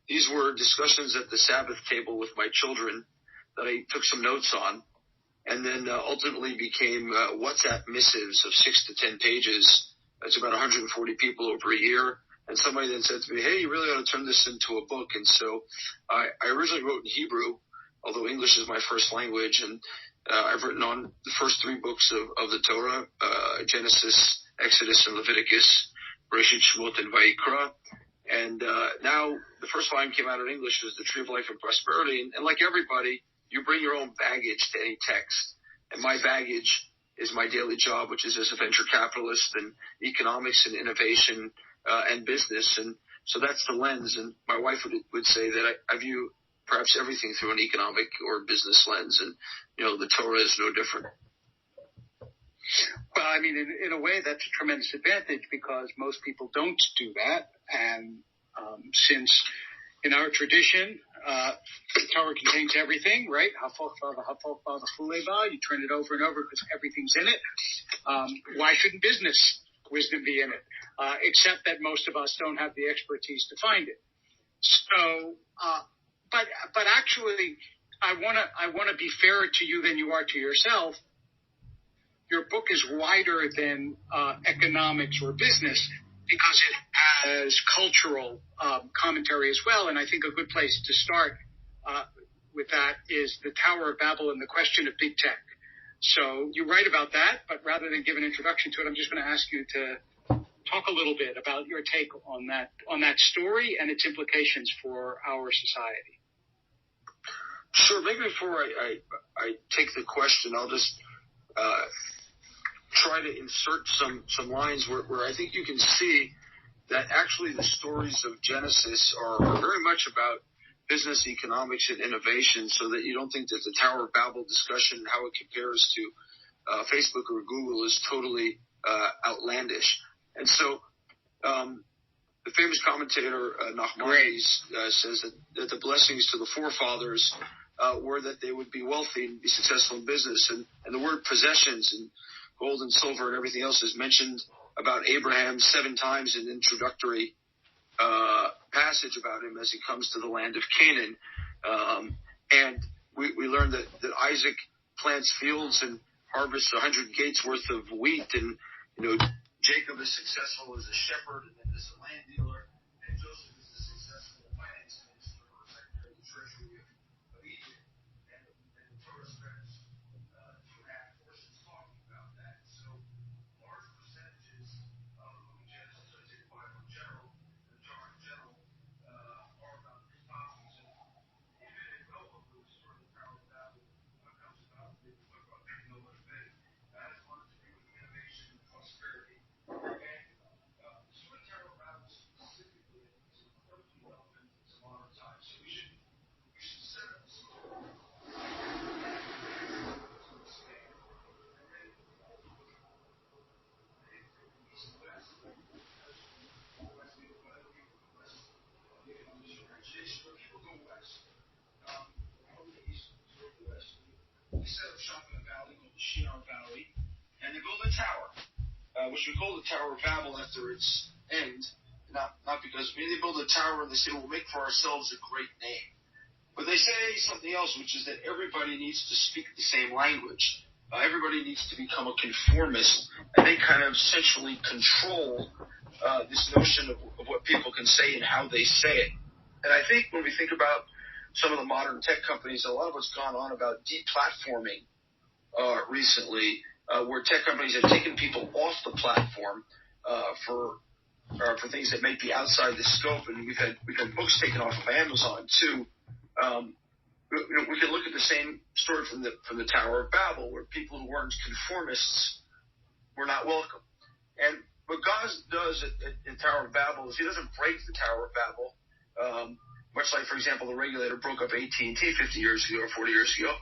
these were discussions at the Sabbath table with my children that I took some notes on, and then ultimately became WhatsApp missives of 6 to 10 pages. That's about 140 people over a year. And somebody then said to me, hey, you really ought to turn this into a book. And so I originally wrote in Hebrew, although English is my first language. And I've written on the first 3 books of the Torah, Genesis, Exodus, and Leviticus, Bereshit, Shemot, and Vayikra. And now the first volume came out in English. It was The Tree of Life and Prosperity. And like everybody, you bring your own baggage to any text. And my baggage is my daily job, which is as a venture capitalist and economics and innovation and business. And so that's the lens. And my wife would say that I view perhaps everything through an economic or business lens. And, the Torah is no different. Well, I mean, in a way, that's a tremendous advantage because most people don't do that. And since in our tradition, the Torah contains everything, right? You turn it over and over because everything's in it. Why shouldn't business wisdom be in it? Except that most of us don't have the expertise to find it. So, but actually, I want to be fairer to you than you are to yourself. Your book is wider than economics or business because it has cultural commentary as well. And I think a good place to start with that is the Tower of Babel and the question of big tech. So you write about that, but rather than give an introduction to it, I'm just going to ask you to talk a little bit about your take on that story and its implications for our society. Sure. Maybe before I take the question, I'll just try to insert some lines where I think you can see that actually the stories of Genesis are very much about business, economics, and innovation, so that you don't think that the Tower of Babel discussion, how it compares to Facebook or Google, is totally outlandish. And so the famous commentator Nachmanides says that the blessings to the forefathers were that they would be wealthy and be successful in business. And the word possessions and gold and silver and everything else is mentioned about Abraham 7 times in introductory passage about him as he comes to the land of Canaan. And we learn that Isaac plants fields and harvests 100 gates worth of wheat. And, Jacob is successful as a shepherd and then as a land dealer. And Joseph is a successful finance minister or secretary of the treasury of Egypt. And the Torah spends 2.5 portions talking about that. So large percentages of Genesis, I take the Bible in general, the Torah in general, are about these topics. And even in Noah, who was sort of the Tower of Babel, what comes about, we talk about Noah's faith, that has a lot to do with innovation and prosperity. And sort of Tower of Babel specifically is incredibly relevant to modern times. So we should set up the story. People go west. From the east to the west. They set up shop in a valley called the Shinar Valley, and they build a tower, which we call the Tower of Babel after its end. Not because they build a tower and they say, we'll make for ourselves a great name. But they say something else, which is that everybody needs to speak the same language. Everybody needs to become a conformist, and they kind of centrally control this notion of what people can say and how they say it. And I think when we think about some of the modern tech companies, a lot of what's gone on about deplatforming recently, where tech companies have taken people off the platform for things that may be outside the scope, and we've had books taken off of Amazon too. We can look at the same story from the Tower of Babel, where people who weren't conformists were not welcome. And what God does in Tower of Babel is He doesn't break the Tower of Babel, much like, for example, the regulator broke up AT&T 50 years ago or 40 years ago.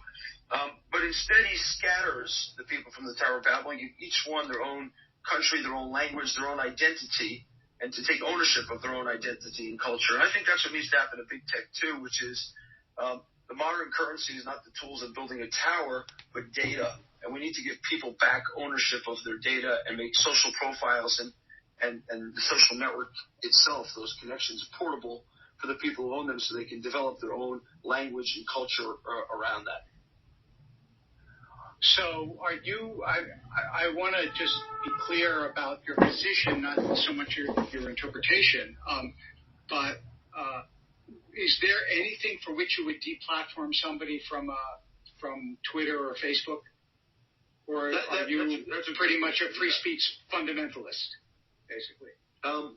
But instead, He scatters the people from the Tower of Babel and give each one their own country, their own language, their own identity, and to take ownership of their own identity and culture. And I think that's what needs to happen to big tech too, which is the modern currency is not the tools of building a tower, but data. And we need to give people back ownership of their data and make social profiles and the social network itself, those connections, portable for the people who own them so they can develop their own language and culture around that. So are you, I want to just be clear about your position, not so much your interpretation, but is there anything for which you would deplatform somebody from Twitter or Facebook? Or are you pretty much a free speech fundamentalist, basically? I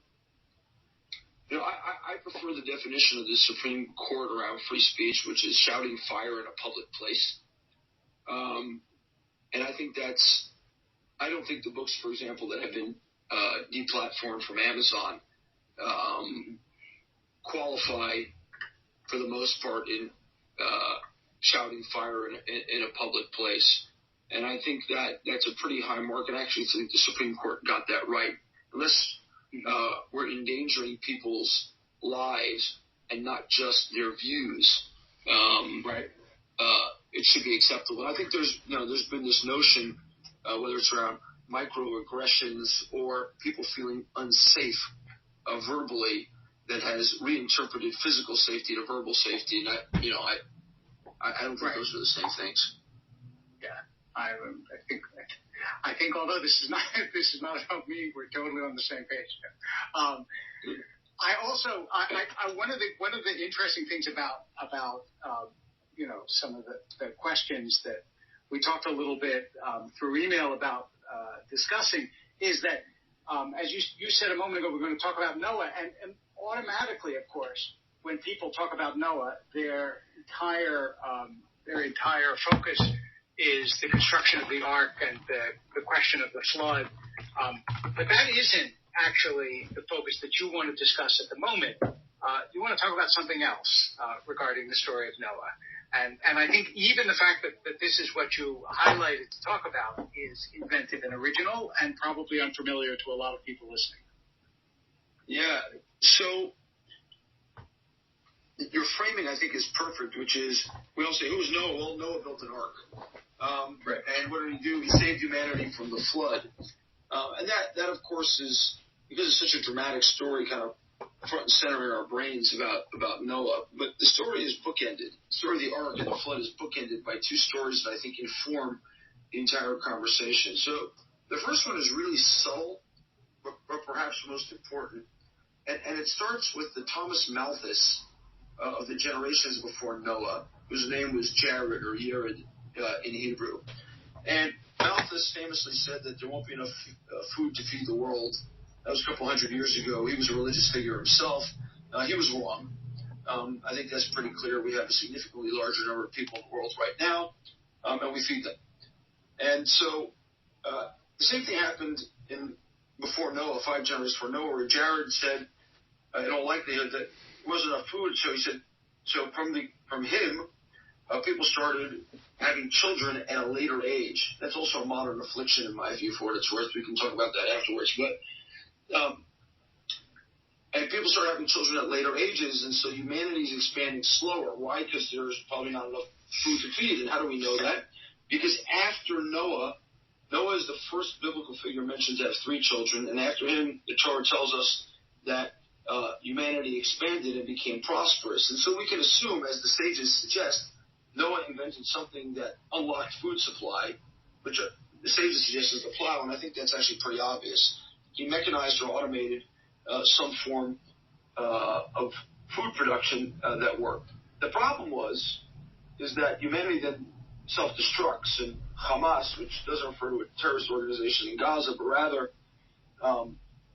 prefer the definition of the Supreme Court around free speech, which is shouting fire in a public place. And I think I don't think the books, for example, that have been deplatformed from Amazon qualify for the most part in shouting fire in a public place. And I think that's a pretty high mark, and I actually think the Supreme Court got that right. Unless we're endangering people's lives and not just their views, right? It should be acceptable. And I think there's been this notion, whether it's around microaggressions or people feeling unsafe verbally, that has reinterpreted physical safety to verbal safety, and I don't think those are the same things. Yeah, I think although this is not about me, we're totally on the same page. I also one of the interesting things about some of the questions that we talked a little bit through email about discussing is that as you said a moment ago, we're going to talk about Noah, and automatically, of course, when people talk about Noah, their entire focus is the construction of the ark and the question of the flood. But that isn't actually the focus that you want to discuss at the moment. You want to talk about something else regarding the story of Noah. And I think even the fact that this is what you highlighted to talk about is inventive and original and probably unfamiliar to a lot of people listening. Yeah. So your framing, I think, is perfect, which is we all say, who's Noah? Well, Noah built an ark. Right. And what did he do? He saved humanity from the flood. And that, of course, is because it's such a dramatic story, kind of front and center in our brains about Noah. But the story is bookended. The story of the ark and the flood is bookended by two stories that I think inform the entire conversation. So the first one is really subtle, but perhaps most important. And it starts with the Thomas Malthus of the generations before Noah, whose name was Jared or Yared in Hebrew. And Malthus famously said that there won't be enough food to feed the world. That was a couple hundred years ago. He was a religious figure himself. He was wrong. I think that's pretty clear. We have a significantly larger number of people in the world right now, and we feed them. And so the same thing happened before Noah, 5 generations before Noah, where Jared said, in all likelihood, that there wasn't enough food. So he said, from him, people started having children at a later age. That's also a modern affliction, in my view, for what it's worth. We can talk about that afterwards. But and people started having children at later ages, and so humanity is expanding slower. Why? Because there's probably not enough food to feed. And how do we know that? Because after Noah is the first biblical figure mentioned to have 3 children, and after him, the Torah tells us that humanity expanded and became prosperous. And so we can assume, as the sages suggest, Noah invented something that unlocked food supply, which the sages suggest is the plow, and I think that's actually pretty obvious. He mechanized or automated some form of food production that worked. The problem is that humanity then self-destructs, and Hamas, which doesn't refer to a terrorist organization in Gaza, but rather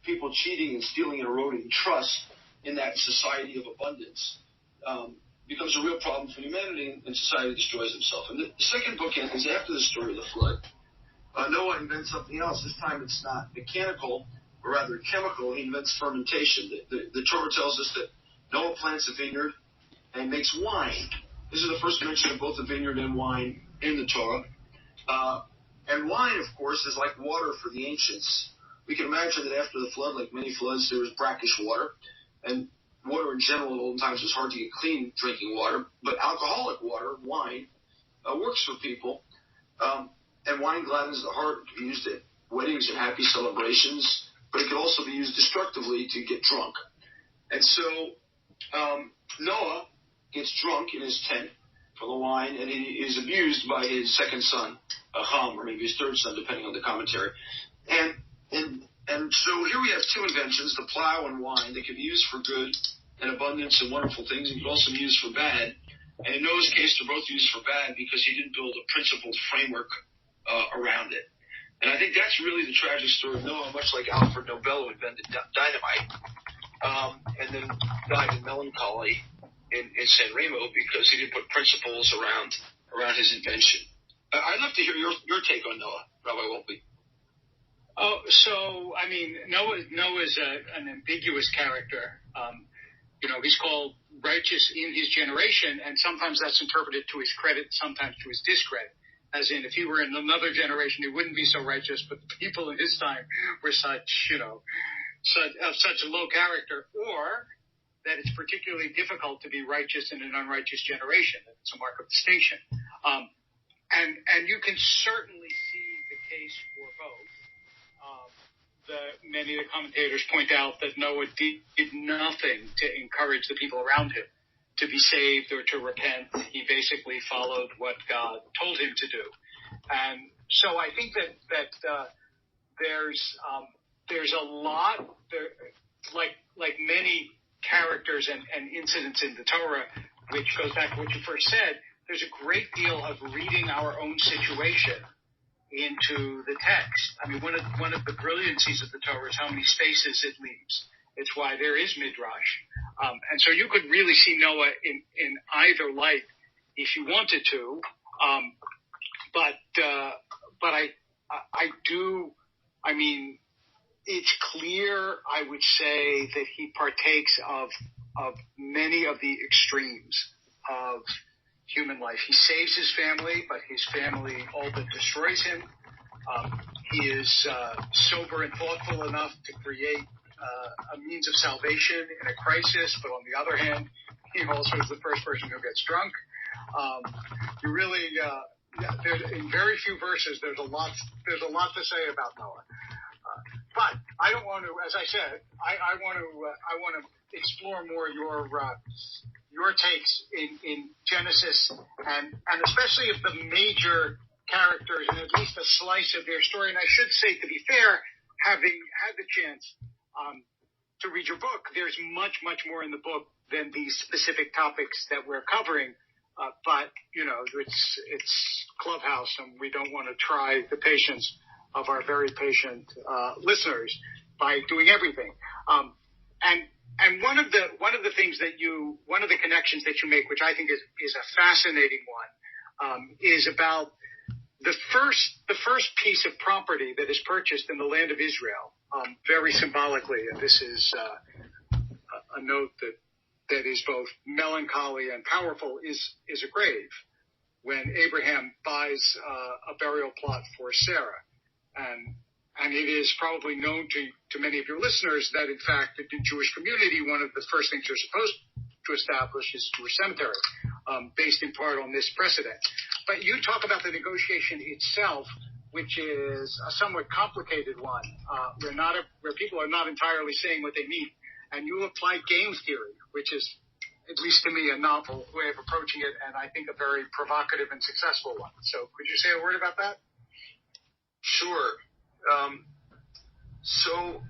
people cheating and stealing and eroding trust in that society of abundance, becomes a real problem for humanity, and society destroys itself. And the second bookend is after the story of the flood. Noah invents something else. This time it's not mechanical, or rather chemical. He invents fermentation. The Torah tells us that Noah plants a vineyard and makes wine. This is the first mention of both the vineyard and wine in the Torah. And wine, of course, is like water for the ancients. We can imagine that after the flood, like many floods, there was brackish water. And water in general in olden times was hard to get clean drinking water. But alcoholic water, wine, works for people. And wine gladdens the heart. It can be used at weddings and happy celebrations. But it can also be used destructively to get drunk. And so Noah gets drunk in his tent from the wine, and he is abused by his second son, Ham, or maybe his third son, depending on the commentary. And so here we have two inventions, the plow and wine, that can be used for good and abundance and wonderful things, and can also be used for bad. And in Noah's case, they're both used for bad because he didn't build a principled framework around it. And I think that's really the tragic story of Noah, much like Alfred Nobel, who invented dynamite, and then died in melancholy in San Remo because he didn't put principles around his invention. I'd love to hear your take on Noah, Rabbi Wolpe. Oh, so I mean, Noah's an ambiguous character. He's called righteous in his generation, and sometimes that's interpreted to his credit, sometimes to his discredit. As in, if he were in another generation, he wouldn't be so righteous, but the people in his time were such a low character, or that it's particularly difficult to be righteous in an unrighteous generation. It's a mark of distinction. And you can certainly see the case for both. Many of the commentators point out that Noah did nothing to encourage the people around him to be saved or to repent. He basically followed what God told him to do. And so I think that there's a lot there, like many characters and incidents in the Torah, which goes back to what you first said. There's a great deal of reading our own situation into the text. I mean, one of the brilliancies of the Torah is how many spaces it leaves. It's why there is midrash, and so you could really see Noah in either light if you wanted to. But I do. I mean, it's clear. I would say that he partakes of many of the extremes of human life. He saves his family, but his family all but destroys him. He is sober and thoughtful enough to create a means of salvation in a crisis, but on the other hand, he also is the first person who gets drunk. You really, in very few verses, there's a lot to say about Noah. But I don't want to, as I said, I want to explore more your takes in Genesis, and especially of the major characters and at least a slice of their story. And I should say, to be fair, having had the chance to read your book, there's much more in the book than these specific topics that we're covering. But it's Clubhouse, and we don't want to try the patience of our very patient listeners by doing everything. And one of the things one of the connections that you make, which I think is a fascinating one, is about the first piece of property that is purchased in the land of Israel, very symbolically. And this is a note that is both melancholy and powerful, is a grave, when Abraham buys a burial plot for Sarah. And it is probably known to many of your listeners that, in fact, in the Jewish community, one of the first things you're supposed to establish is a Jewish cemetery, based in part on this precedent. But you talk about the negotiation itself, which is a somewhat complicated one, where people are not entirely saying what they mean. And you apply game theory, which is, at least to me, a novel way of approaching it, and I think a very provocative and successful one. So could you say a word about that? Sure. So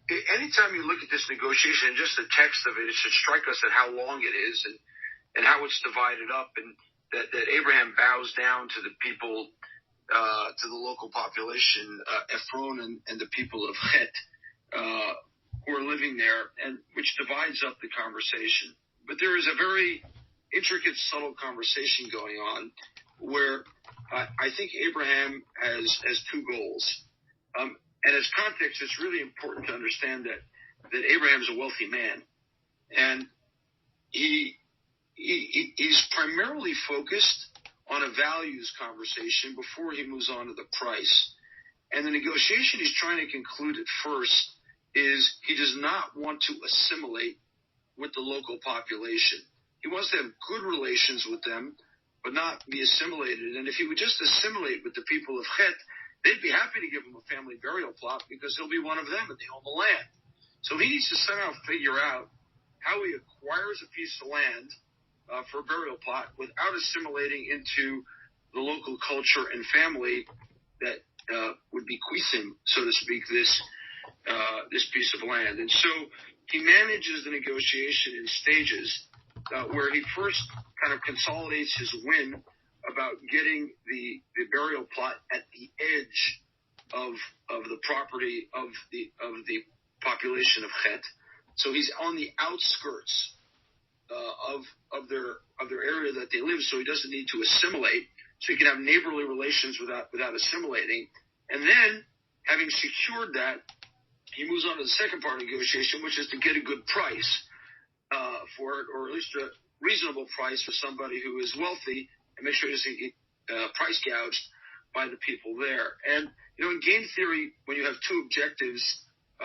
anytime you look at this negotiation and just the text of it, it should strike us at how long it is and how it's divided up, and that Abraham bows down to the people, to the local population, Ephron and the people of Het, who are living there, and which divides up the conversation. But there is a very intricate, subtle conversation going on where I think Abraham has two goals. And as context, it's really important to understand that Abraham's a wealthy man. And he's primarily focused on a values conversation before he moves on to the price. And the negotiation he's trying to conclude at first is he does not want to assimilate with the local population. He wants to have good relations with them, but not be assimilated. And if he would just assimilate with the people of Het, they'd be happy to give him a family burial plot because he'll be one of them and they own the land. So he needs to somehow figure out how he acquires a piece of land for a burial plot without assimilating into the local culture and family that would bequeath him, so to speak, this piece of land. And so he manages the negotiation in stages where he first kind of consolidates his win about getting the burial plot at the edge of the property of the population of Chet. So he's on the outskirts of their area that they live, so he doesn't need to assimilate. So he can have neighborly relations without assimilating. And then, having secured that, he moves on to the second part of negotiation, which is to get a good price for it, or at least a reasonable price for somebody who is wealthy, and make sure he doesn't get price gouged by the people there. And, in game theory, when you have two objectives,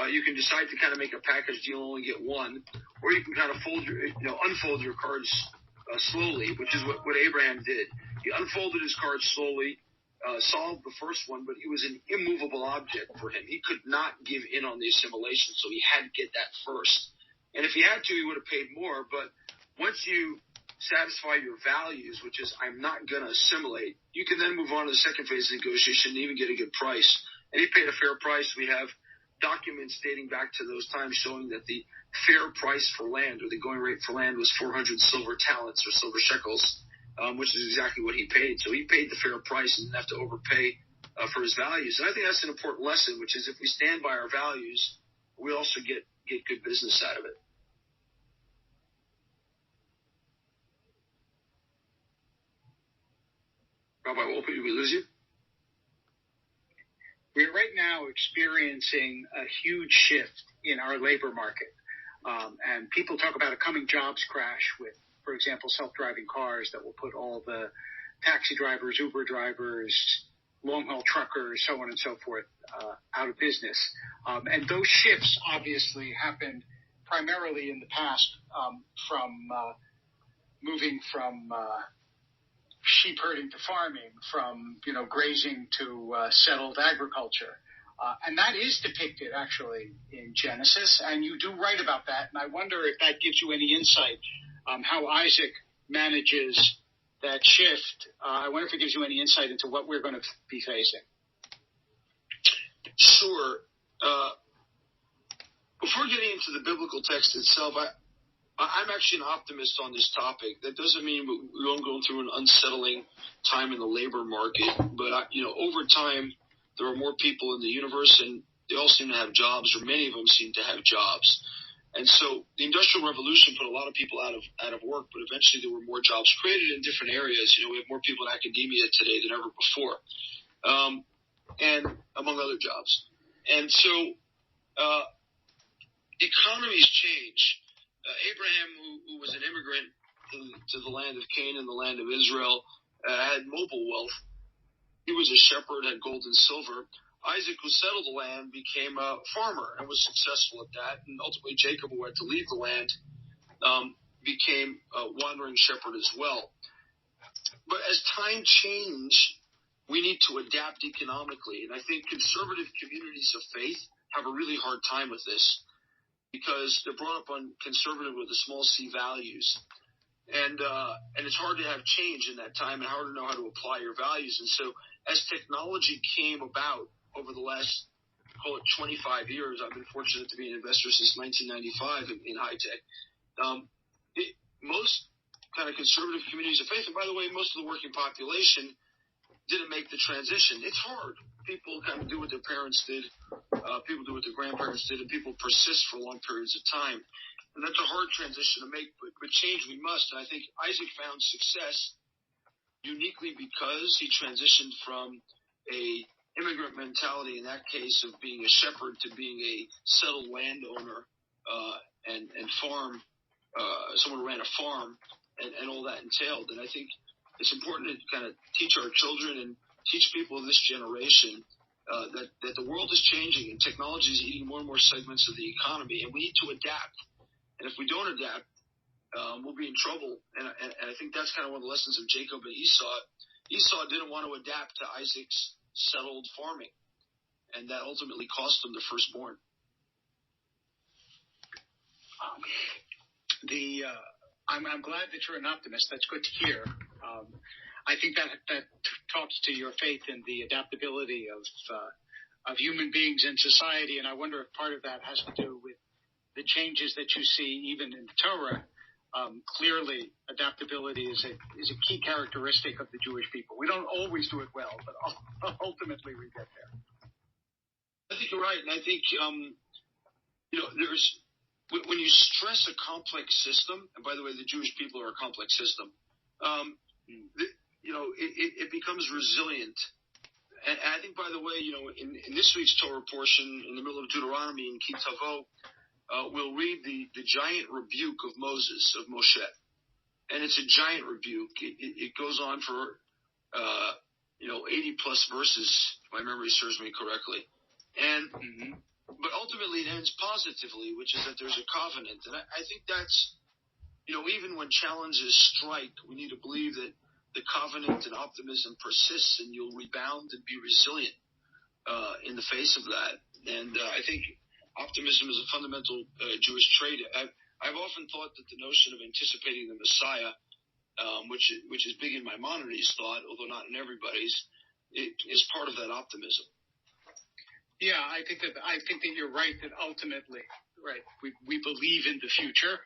you can decide to kind of make a package deal and only get one, or you can kind of unfold your cards slowly, which is what Abraham did. He unfolded his cards slowly, solved the first one, but it was an immovable object for him. He could not give in on the assimilation, so he had to get that first. And if he had to, he would have paid more. But once you satisfy your values, which is I'm not going to assimilate, you can then move on to the second phase of negotiation and even get a good price. And he paid a fair price. We have documents dating back to those times showing that the fair price for land, or the going rate for land, was 400 silver talents or silver shekels, which is exactly what he paid. So he paid the fair price and didn't have to overpay for his values. And I think that's an important lesson, which is if we stand by our values, we also get good business out of it. Rabbi Wolpe, did we lose you? We're right now experiencing a huge shift in our labor market. And people talk about a coming jobs crash with, for example, self-driving cars that will put all the taxi drivers, Uber drivers, long-haul truckers, so on and so forth, out of business. And those shifts obviously happened primarily in the past from moving from sheep herding to farming, from grazing to settled agriculture. And that is depicted, actually, in Genesis, and you do write about that, and I wonder if that gives you any insight how Isaac manages that shift. I wonder if it gives you any insight into what we're going to be facing. Sure. Before getting into the biblical text itself, I'm actually an optimist on this topic. That doesn't mean we won't go through an unsettling time in the labor market, but over time, there are more people in the universe, and they all seem to have jobs, or many of them seem to have jobs. And so the Industrial Revolution put a lot of people out of work, but eventually there were more jobs created in different areas. We have more people in academia today than ever before, and among other jobs. And so economies change. Abraham, who was an immigrant to the land of Canaan, the land of Israel, had mobile wealth. He was a shepherd, had gold and silver. Isaac, who settled the land, became a farmer and was successful at that. And ultimately, Jacob, who had to leave the land, became a wandering shepherd as well. But as time changed, we need to adapt economically. And I think conservative communities of faith have a really hard time with this because they're brought up on conservative with the small c values. And it's hard to have change in that time and hard to know how to apply your values. And so as technology came about over the last, call it 25 years, I've been fortunate to be an investor since 1995 in high tech. Most kind of conservative communities of faith, and by the way, most of the working population didn't make the transition. It's hard. People kind of do what their parents did. People do what their grandparents did, and people persist for long periods of time. And that's a hard transition to make, but change we must. And I think Isaac found success uniquely because he transitioned from a immigrant mentality, in that case, of being a shepherd to being a settled landowner and farm, someone who ran a farm and all that entailed. And I think it's important to kind of teach our children and teach people of this generation that the world is changing and technology is eating more and more segments of the economy, and we need to adapt. And if we don't adapt, we'll be in trouble. And I think that's kind of one of the lessons of Jacob and Esau. Esau didn't want to adapt to Isaac's settled farming, and that ultimately cost him the firstborn. I'm glad that you're an optimist. That's good to hear. I think that talks to your faith in the adaptability of human beings in society, and I wonder if part of that has to do with the changes that you see even in the Torah. Clearly, adaptability is a key characteristic of the Jewish people. We don't always do it well, but ultimately we get there. I think you're right, and I think there's when you stress a complex system, and by the way, the Jewish people are a complex system. It becomes resilient. And I think, by the way, in this week's Torah portion, in the middle of Deuteronomy in Kitavo, we'll read the giant rebuke of Moses, of Moshe. And it's a giant rebuke. It goes on for, 80 plus verses, if my memory serves me correctly. And, but ultimately it ends positively, which is that there's a covenant. And I think that's, even when challenges strike, we need to believe that the covenant and optimism persists, and you'll rebound and be resilient in the face of that. And I think optimism is a fundamental Jewish trait. I've often thought that the notion of anticipating the Messiah, which is big in Maimonides' thought, although not in everybody's, is part of that optimism. Yeah, I think that you're right. That ultimately, right, we believe in the future.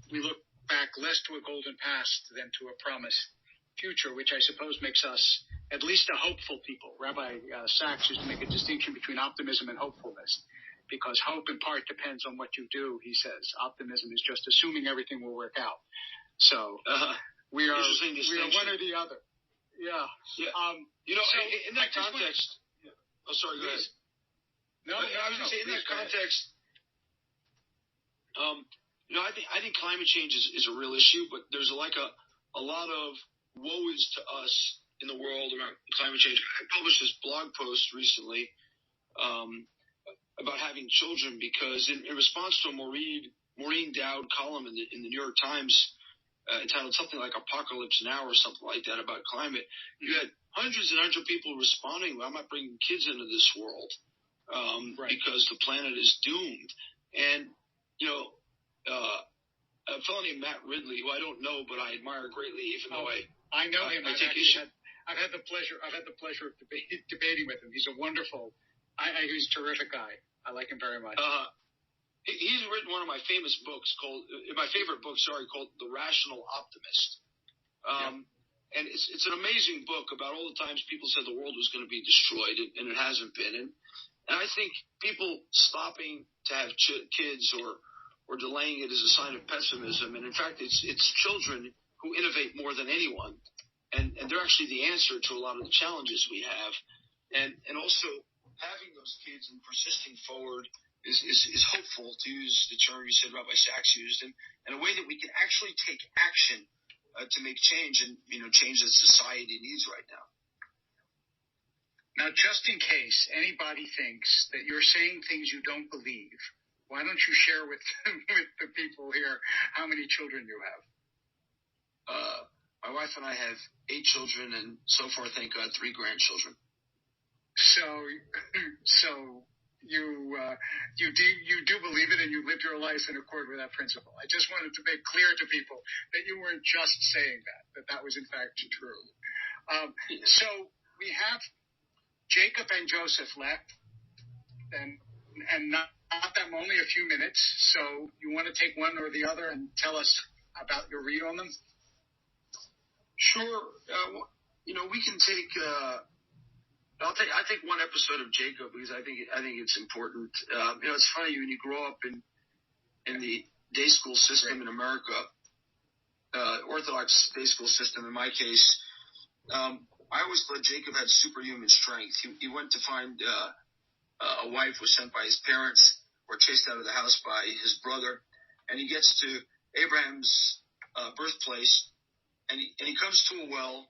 We look back less to a golden past than to a promised future, which I suppose makes us at least a hopeful people. Rabbi Sachs used to make a distinction between optimism and hopefulness, because hope in part depends on what you do, he says. Optimism is just assuming everything will work out. So we are one or the other. Yeah. In that context. Oh, sorry, go ahead. No, I was going to say, in that context, I think climate change is a real issue, but there's a lot of woe is to us in the world around climate change. I published this blog post recently about having children, because in response to a Maureen Dowd column in the New York Times entitled something like Apocalypse Now or something like that about climate, you had hundreds and hundreds of people responding, well, I'm not bringing kids into this world because the planet is doomed. And, a fellow named Matt Ridley, who I don't know, but I admire greatly, even though I know him. I've had the pleasure of debating with him. He's a wonderful, he's a terrific guy. I like him very much. He's written one of my favorite books called The Rational Optimist. And it's an amazing book about all the times people said the world was going to be destroyed, and it hasn't been. And I think people stopping to have kids or delaying it is a sign of pessimism. And in fact, it's children who innovate more than anyone. And they're actually the answer to a lot of the challenges we have. And also having those kids and persisting forward is hopeful, to use the term you said Rabbi Sachs used, and a way that we can actually take action to make change, and change that society needs right now. Now, just in case anybody thinks that you're saying things you don't believe, why don't you share with the people here how many children you have? My wife and I have 8 children, and so far, thank God, 3 grandchildren. So you do believe it, and you live your life in accord with that principle. I just wanted to make clear to people that you weren't just saying that was in fact true. So we have Jacob and Joseph left, and not them only a few minutes. So you want to take one or the other and tell us about your read on them? Sure. We can take. I'll take one episode of Jacob, because I think it's important. It's funny when you grow up in the day school system in America, Orthodox day school system. In my case, I always thought Jacob had superhuman strength. He went to find a wife was sent by his parents or chased out of the house by his brother, and he gets to Abraham's birthplace, and he comes to a well,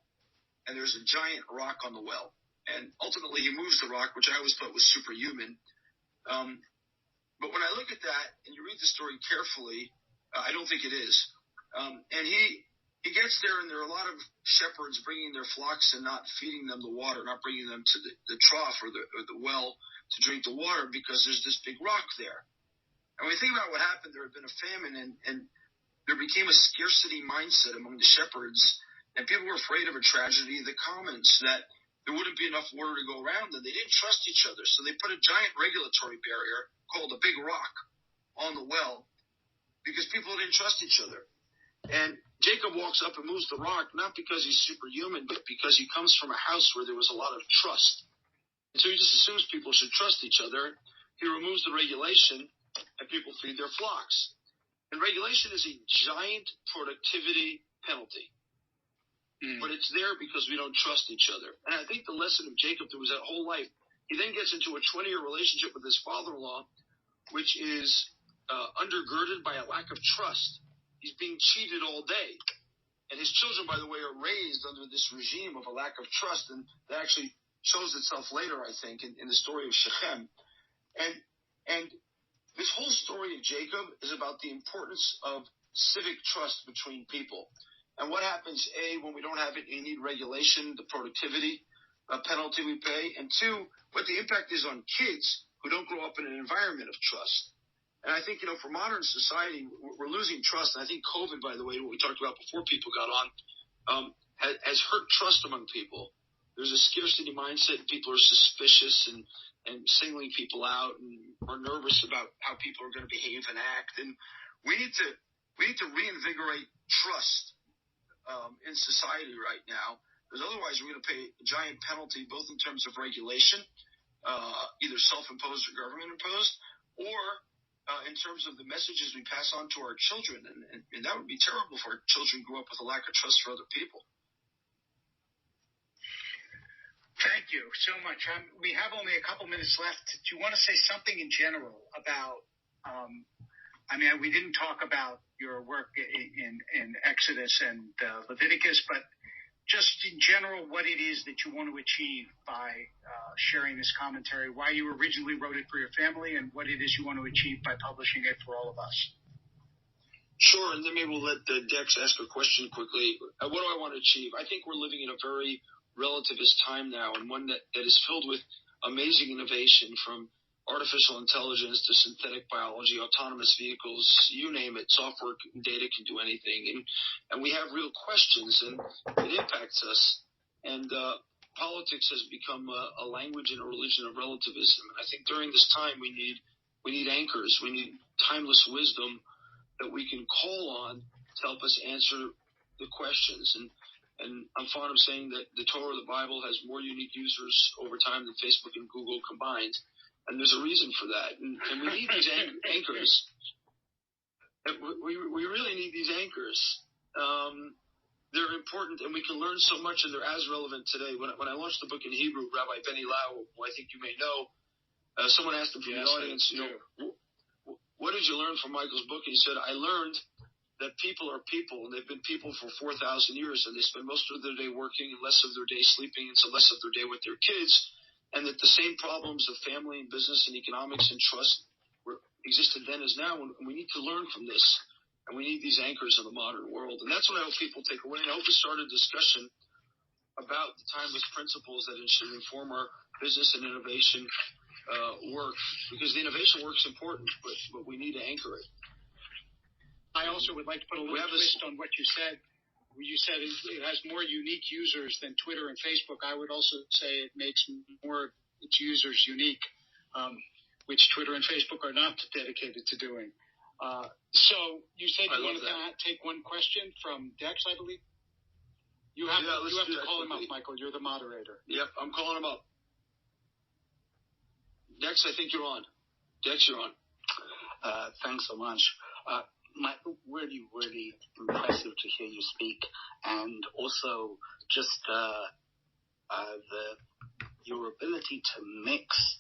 and there's a giant rock on the well. And ultimately, he moves the rock, which I always thought was superhuman. But when I look at that and you read the story carefully, I don't think it is. And he gets there, and there are a lot of shepherds bringing their flocks and not feeding them the water, not bringing them to the trough or the well to drink the water, because there's this big rock there. And when you think about what happened, there had been a famine, and there became a scarcity mindset among the shepherds, and people were afraid of a tragedy of the commons, that there wouldn't be enough water to go around, and they didn't trust each other. So they put a giant regulatory barrier called a big rock on the well because people didn't trust each other. And Jacob walks up and moves the rock, not because he's superhuman, but because he comes from a house where there was a lot of trust. And so he just assumes people should trust each other. He removes the regulation, and people feed their flocks. And regulation is a giant productivity penalty. But it's there because we don't trust each other. And I think the lesson of Jacob through his whole life, he then gets into a 20-year relationship with his father-in-law, which is undergirded by a lack of trust. He's being cheated all day. And his children, by the way, are raised under this regime of a lack of trust. And that actually shows itself later, I think, in the story of Shechem. And this whole story of Jacob is about the importance of civic trust between people. And what happens, A, when we don't have it, you need regulation, the productivity penalty we pay. And two, what the impact is on kids who don't grow up in an environment of trust. And I think, for modern society, we're losing trust. And I think COVID, by the way, what we talked about before people got on, has hurt trust among people. There's a scarcity mindset. People are suspicious and singling people out and are nervous about how people are going to behave and act. And we need to reinvigorate trust in society right now, because otherwise we're going to pay a giant penalty, both in terms of regulation, either self-imposed or government-imposed, or in terms of the messages we pass on to our children. And that would be terrible if our children grew up with a lack of trust for other people. Thank you so much. We have only a couple minutes left. Do you want to say something in general about we didn't talk about your work in Exodus and Leviticus, but just in general, what it is that you want to achieve by sharing this commentary, why you originally wrote it for your family, and what it is you want to achieve by publishing it for all of us. Sure, and then maybe we'll let Dex ask a question quickly. What do I want to achieve? I think we're living in a very relativist time now, and one that is filled with amazing innovation, from artificial intelligence to synthetic biology, autonomous vehicles, you name it, software and data can do anything. And we have real questions, and it impacts us. And politics has become a language and a religion of relativism. And I think during this time we need anchors. We need timeless wisdom that we can call on to help us answer the questions. And I'm fond of saying that the Torah, the Bible, has more unique users over time than Facebook and Google combined. And there's a reason for that. And we need these anchors. We really need these anchors. They're important, and we can learn so much, and they're as relevant today. When I launched the book in Hebrew, Rabbi Benny Lau, who I think you may know, someone asked him from the audience, what did you learn from Michael's book? And he said, I learned that people are people, and they've been people for 4,000 years, and they spend most of their day working and less of their day sleeping, and so less of their day with their kids. And that the same problems of family and business and economics and trust existed then as now, and we need to learn from this. And we need these anchors in the modern world. And that's what I hope people take away. And I hope we start a discussion about the timeless principles that should inform our business and innovation work. Because the innovation work is important, but we need to anchor it. I also would like to put a little twist on what you said. You said it has more unique users than Twitter and Facebook. I would also say it makes more its users unique, which Twitter and Facebook are not dedicated to doing. So you said you wanted to take one question from Dex, I believe? You have to call him up, Michael. You're the moderator. Yep, I'm calling him up. Dex, I think you're on. Dex, you're on. Thanks so much. Michael, really, really impressive to hear you speak, and also just your ability to mix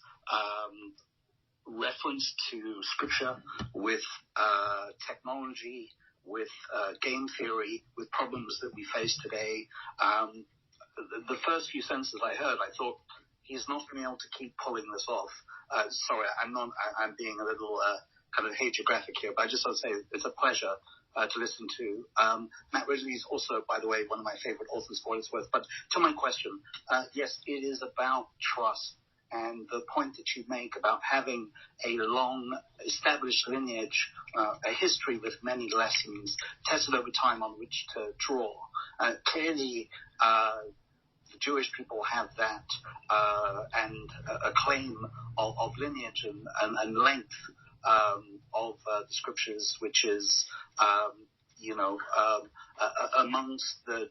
reference to scripture with technology, with game theory, with problems that we face today. The first few sentences I heard, I thought, he's not going to be able to keep pulling this off. Sorry, I'm being a little kind of hagiographic here, but I just want to say it's a pleasure to listen to. Matt Ridley is also, by the way, one of my favorite authors for what it's worth. But to my question, yes, it is about trust. and the point that you make about having a long established lineage, a history with many lessons tested over time on which to draw. Clearly, the Jewish people have that, and a claim of lineage and length of the scriptures, which is, amongst the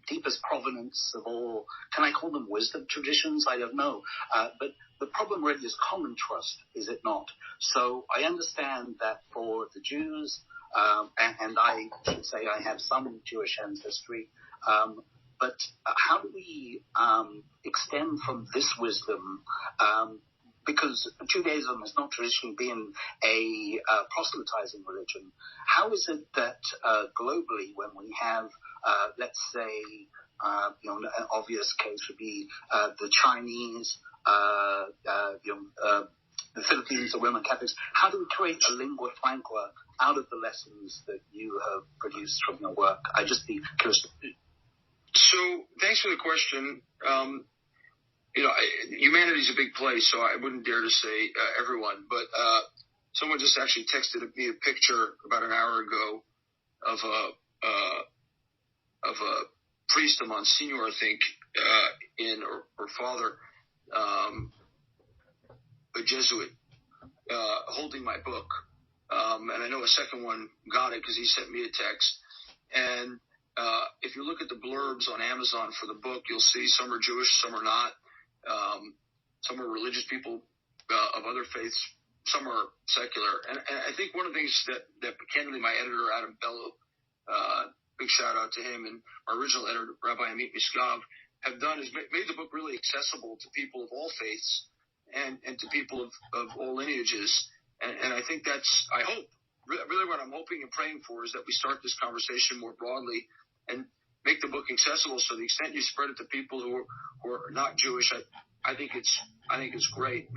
deepest provenance of all. Can I call them wisdom traditions? I don't know. But the problem really is common trust, is it not? So I understand that for the Jews, and I should say I have some Jewish ancestry, but how do we extend from this wisdom? Because Judaism has not traditionally been a proselytizing religion. How is it that globally, when we have, let's say, an obvious case would be the Chinese, the Philippines, the Roman Catholics, how do we create a lingua franca out of the lessons that you have produced from your work? I'd just be curious. So thanks for the question. Humanity's a big place, so I wouldn't dare to say everyone, but someone just actually texted me a picture about an hour ago of a priest, a Monsignor, I think, or father, a Jesuit, holding my book. And I know a second one got it because he sent me a text. And if you look at the blurbs on Amazon for the book, you'll see some are Jewish, some are not. Some are religious people of other faiths, some are secular. And I think one of the things that candidly my editor, Adam Bello, big shout out to him, and our original editor, Rabbi Amit Miskav, have done is made the book really accessible to people of all faiths and to people of all lineages. And I think that's, I hope, really what I'm hoping and praying for is that we start this conversation more broadly and make the book accessible. So the extent you spread it to people who are not Jewish, I think it's great.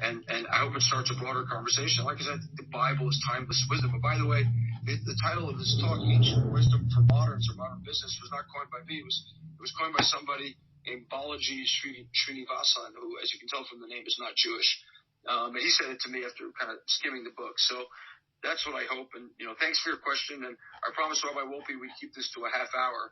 And I hope it starts a broader conversation. Like I said, the Bible is timeless wisdom. But by the way, the title of this talk, Ancient Wisdom for Moderns or Modern Business, was not coined by me. It was coined by somebody named Balaji Srinivasan, who, as you can tell from the name, is not Jewish. And he sent it to me after kind of skimming the book. So that's what I hope. And, thanks for your question. And I promise Rabbi Wolpe we keep this to a half hour.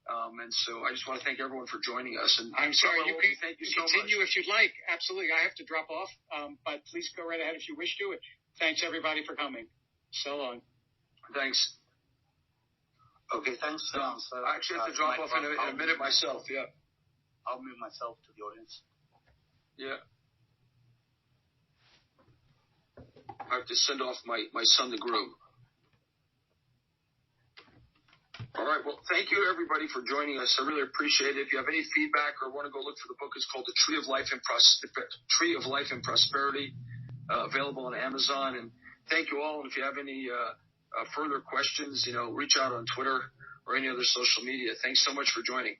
And so I just want to thank everyone for joining us. And I'm sorry, you can thank you so continue much. If you'd like. Absolutely. I have to drop off, but please go right ahead if you wish to. Thanks, everybody, for coming. So long. Thanks. Okay, thanks. I actually have to drop off in a minute myself. Yeah. I'll move myself to the audience. Yeah. I have to send off my son, the groom. All right. Well, thank you, everybody, for joining us. I really appreciate it. If you have any feedback or want to go look for the book, it's called The Tree of Life and Prosperity, available on Amazon. And thank you all. And if you have any further questions, reach out on Twitter or any other social media. Thanks so much for joining.